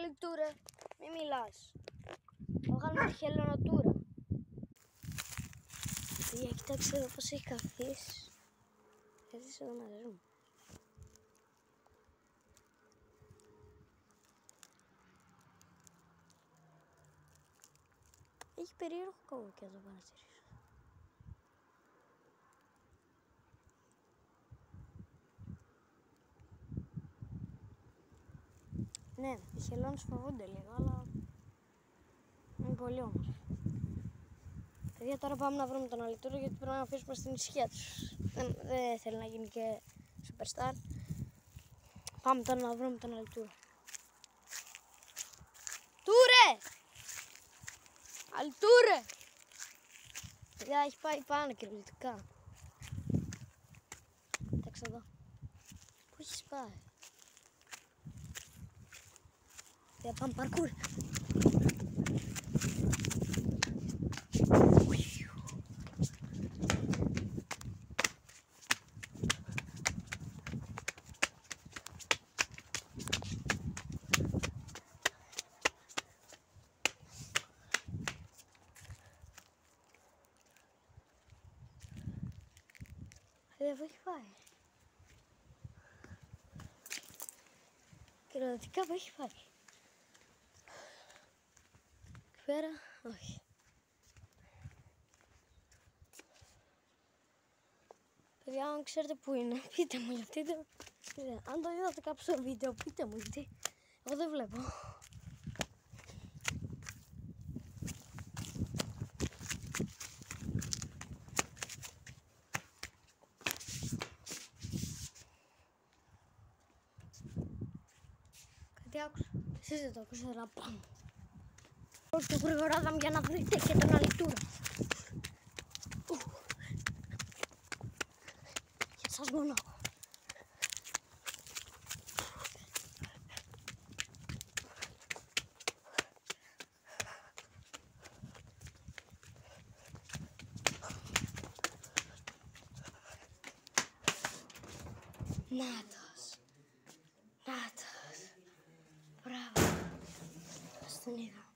αλητούρε, μη μιλάς. Θα βγάλουμε τη χελωνοτούρα. Παιδιά, κοιτάξτε εδώ πως έχει καθίσει. Καθίσει εδώ μαζί μου. Έχει περίεργο κόμμα και εδώ παρατηρήσω. Ναι, οι χελώνες φοβούνται λίγο, αλλά είναι πολύ όμορφο. Παιδιά, τώρα πάμε να βρούμε τον αλητούρο γιατί πρέπει να αφήσουμε στην ησυχία τους. Δεν θέλει να γίνει και superstar. Πάμε τώρα να βρούμε τον αλητούρο. Τούρε! Αλητούρε! Παιδιά, έχει πάει πάνω κυριολεκτικά. Κοιτάξτε εδώ. Πού έχεις πάει? Για πάμε παρκούρ. Εδώ έχει πάει. Κυριολεκτικά που έχει πάει. Εκεί πέρα, όχι. Παιδιά, αν ξέρετε που είναι, πείτε μου γιατί το... Αν το είδατε κάπου στο βίντεο, πείτε μου γιατί εγώ δεν βλέπω. Κάτι άκουσα. Εσείς δεν το ακούσατε, να πάμε. Όχι γρηγοράδα μου για να βρείτε και τον αλητούρα. Για σας μόνο. Νάτος. Νάτος. Μπράβο. Ας τον είδα.